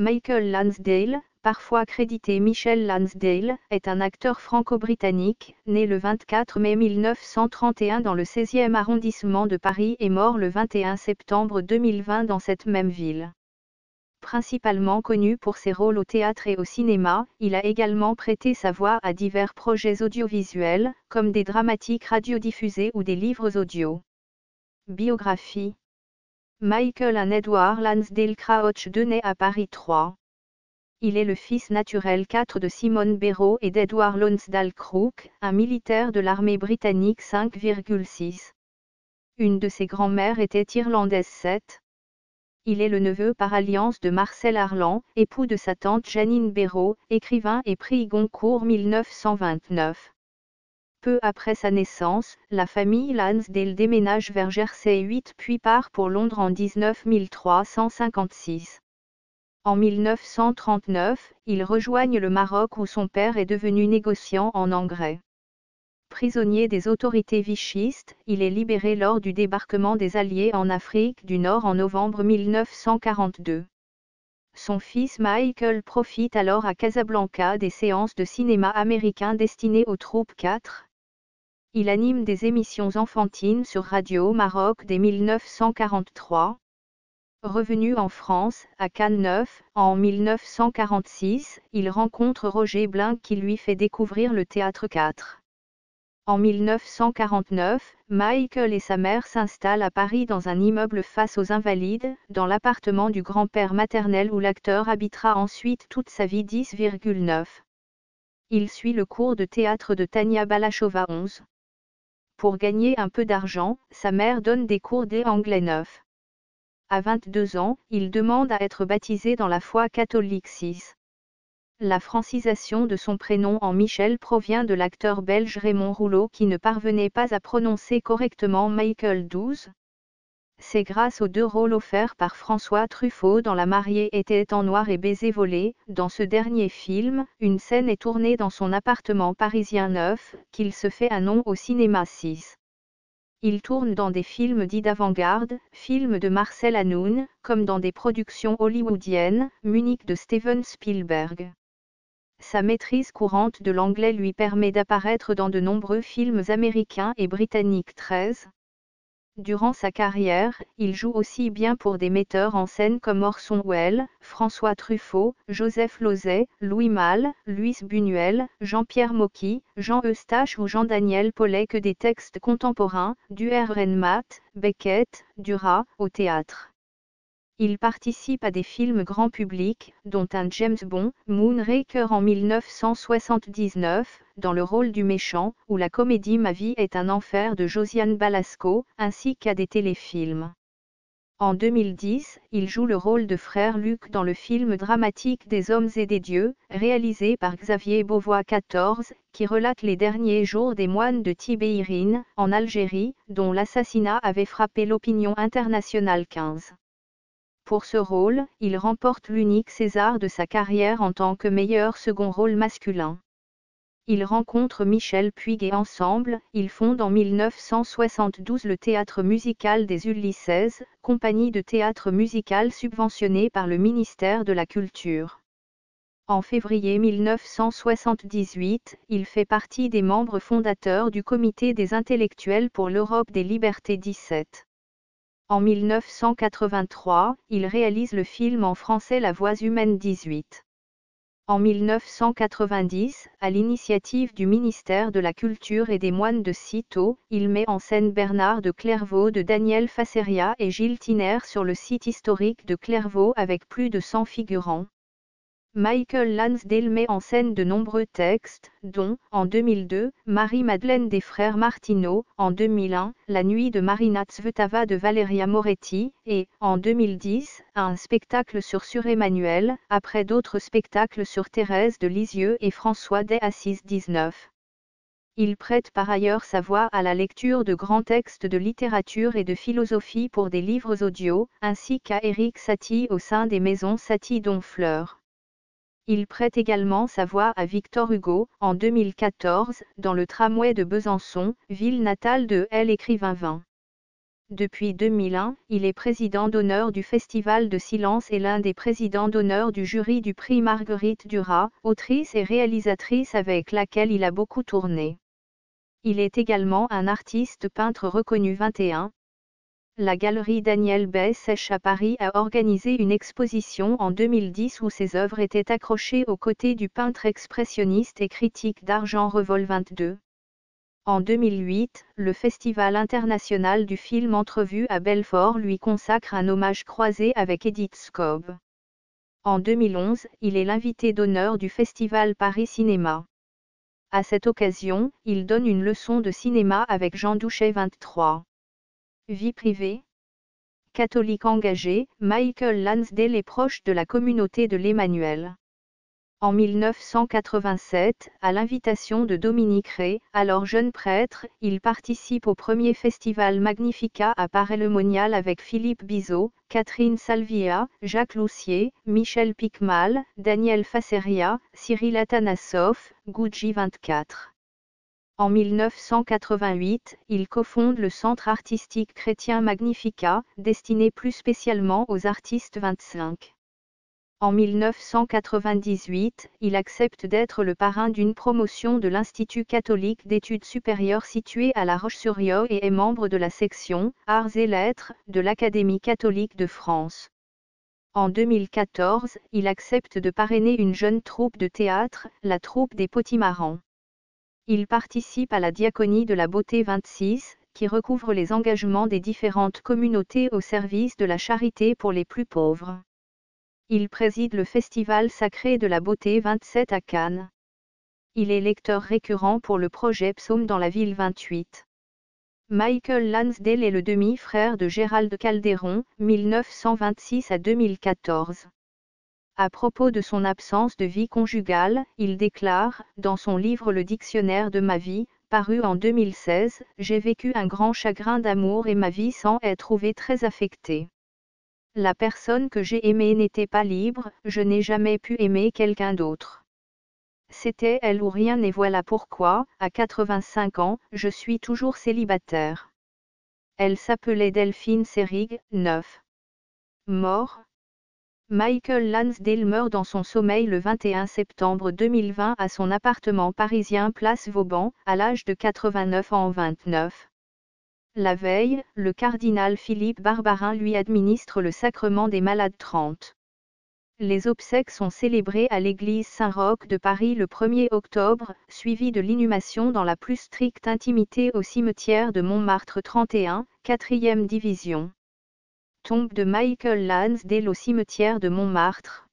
Michael Lansdale, parfois crédité Michel Lansdale, est un acteur franco-britannique, né le 24 mai 1931 dans le 16e arrondissement de Paris et mort le 21 septembre 2020 dans cette même ville. Principalement connu pour ses rôles au théâtre et au cinéma, il a également prêté sa voix à divers projets audiovisuels, comme des dramatiques radiodiffusés ou des livres audio. Biographie. Michael Edward Lansdale Crouch II naît à Paris 3. Il est le fils naturel 4 de Simone Béraud et d'Edward Lonsdale Crook, un militaire de l'armée britannique 5,6. Une de ses grands-mères était irlandaise 7. Il est le neveu par alliance de Marcel Arlan, époux de sa tante Janine Béraud, écrivain et prix Goncourt 1929. Peu après sa naissance, la famille Lansdale déménage vers Jersey 8 puis part pour Londres en 1956. En 1939, ils rejoignent le Maroc où son père est devenu négociant en engrais. Prisonnier des autorités vichistes, il est libéré lors du débarquement des Alliés en Afrique du Nord en novembre 1942. Son fils Michael profite alors à Casablanca des séances de cinéma américain destinées aux troupes 4. Il anime des émissions enfantines sur Radio Maroc dès 1943. Revenu en France, à Cannes 9, en 1946, il rencontre Roger Blin qui lui fait découvrir le théâtre 4. En 1949, Michael et sa mère s'installent à Paris dans un immeuble face aux Invalides, dans l'appartement du grand-père maternel où l'acteur habitera ensuite toute sa vie 10,9. Il suit le cours de théâtre de Tania Balachova 11. Pour gagner un peu d'argent, sa mère donne des cours d'anglais 9. À 22 ans, il demande à être baptisé dans la foi catholique 6. La francisation de son prénom en Michel provient de l'acteur belge Raymond Rouleau qui ne parvenait pas à prononcer correctement Michael 12. C'est grâce aux 2 rôles offerts par François Truffaut dans La mariée était en noir et baiser volé. Dans ce dernier film, une scène est tournée dans son appartement parisien 9, qu'il se fait un nom au cinéma 6. Il tourne dans des films dits d'avant-garde, films de Marcel Hanoun, comme dans des productions hollywoodiennes, Munich de Steven Spielberg. Sa maîtrise courante de l'anglais lui permet d'apparaître dans de nombreux films américains et britanniques 13. Durant sa carrière, il joue aussi bien pour des metteurs en scène comme Orson Welles, François Truffaut, Joseph Losey, Louis Malle, Luis Buñuel, Jean-Pierre Mocky, Jean Eustache ou Jean-Daniel Paulet que des textes contemporains, du R.N. Beckett, Duras, au théâtre. Il participe à des films grand public, dont un James Bond, Moonraker en 1979, dans le rôle du méchant, ou la comédie Ma vie est un enfer de Josiane Balasco, ainsi qu'à des téléfilms. En 2010, il joue le rôle de frère Luc dans le film dramatique Des hommes et des dieux, réalisé par Xavier Beauvois 14, qui relate les derniers jours des moines de Tibéirine, en Algérie, dont l'assassinat avait frappé l'opinion internationale 15. Pour ce rôle, il remporte l'unique César de sa carrière en tant que meilleur second rôle masculin. Il rencontre Michel Puig et ensemble, ils fondent en 1972 le Théâtre musical des Ulysses, compagnie de théâtre musical subventionnée par le ministère de la Culture. En février 1978, il fait partie des membres fondateurs du Comité des intellectuels pour l'Europe des libertés 17. En 1983, il réalise le film en français La Voix humaine 18. En 1990, à l'initiative du ministère de la Culture et des moines de Cîteaux, il met en scène Bernard de Clairvaux de Daniel Fasseria et Gilles Tiner sur le site historique de Clairvaux avec plus de 100 figurants. Michael Lansdale met en scène de nombreux textes, dont, en 2002, Marie-Madeleine des frères Martineau, en 2001, La nuit de Marina Tsvetava de Valeria Moretti, et, en 2010, un spectacle sur Emmanuel, après d'autres spectacles sur Thérèse de Lisieux et François des Assises 19. Il prête par ailleurs sa voix à la lecture de grands textes de littérature et de philosophie pour des livres audio, ainsi qu'à Éric Satie au sein des maisons Satie-Donfleur. Il prête également sa voix à Victor Hugo, en 2014, dans le tramway de Besançon, ville natale de l'écrivain 20. Depuis 2001, il est président d'honneur du Festival de Silence et l'un des présidents d'honneur du jury du prix Marguerite Duras, autrice et réalisatrice avec laquelle il a beaucoup tourné. Il est également un artiste peintre reconnu 21. La galerie Daniel Bessèche à Paris a organisé une exposition en 2010 où ses œuvres étaient accrochées aux côtés du peintre expressionniste et critique d'art Jean Revol 22. En 2008, le Festival international du film Entrevue à Belfort lui consacre un hommage croisé avec Edith Scobb. En 2011, il est l'invité d'honneur du Festival Paris Cinéma. À cette occasion, il donne une leçon de cinéma avec Jean Douchet 23. Vie privée. Catholique engagé, Michael Lansdale est proche de la communauté de l'Emmanuel. En 1987, à l'invitation de Dominique Rey, alors jeune prêtre, il participe au premier festival Magnificat à Paray-le-Monial avec Philippe Bizot, Catherine Salvia, Jacques Loussier, Michel Picmal, Daniel Fasseria, Cyril Atanasoff, Gucci 24. En 1988, il cofonde le Centre artistique chrétien Magnificat, destiné plus spécialement aux artistes 25. En 1998, il accepte d'être le parrain d'une promotion de l'Institut catholique d'études supérieures situé à La Roche-sur-Yon et est membre de la section Arts et Lettres de l'Académie catholique de France. En 2014, il accepte de parrainer une jeune troupe de théâtre, la troupe des Potimarrons. Il participe à la Diaconie de la Beauté 26, qui recouvre les engagements des différentes communautés au service de la charité pour les plus pauvres. Il préside le Festival Sacré de la Beauté 27 à Cannes. Il est lecteur récurrent pour le projet Psaume dans la ville 28. Michael Lansdale est le demi-frère de Gérald Calderon, 1926 à 2014. À propos de son absence de vie conjugale, il déclare, dans son livre Le dictionnaire de ma vie, paru en 2016, « J'ai vécu un grand chagrin d'amour et ma vie s'en est trouvée très affectée. La personne que j'ai aimée n'était pas libre, je n'ai jamais pu aimer quelqu'un d'autre. C'était elle ou rien et voilà pourquoi, à 85 ans, je suis toujours célibataire. » Elle s'appelait Delphine Seyrig, 9. Mort. Michael Lansdale meurt dans son sommeil le 21 septembre 2020 à son appartement parisien place Vauban, à l'âge de 89 ans 29. La veille, le cardinal Philippe Barbarin lui administre le sacrement des malades 30. Les obsèques sont célébrées à l'église Saint-Roch de Paris le 1er octobre, suivi de l'inhumation dans la plus stricte intimité au cimetière de Montmartre 31, 4e division. Tombe de Michael Lansdale au cimetière de Montmartre.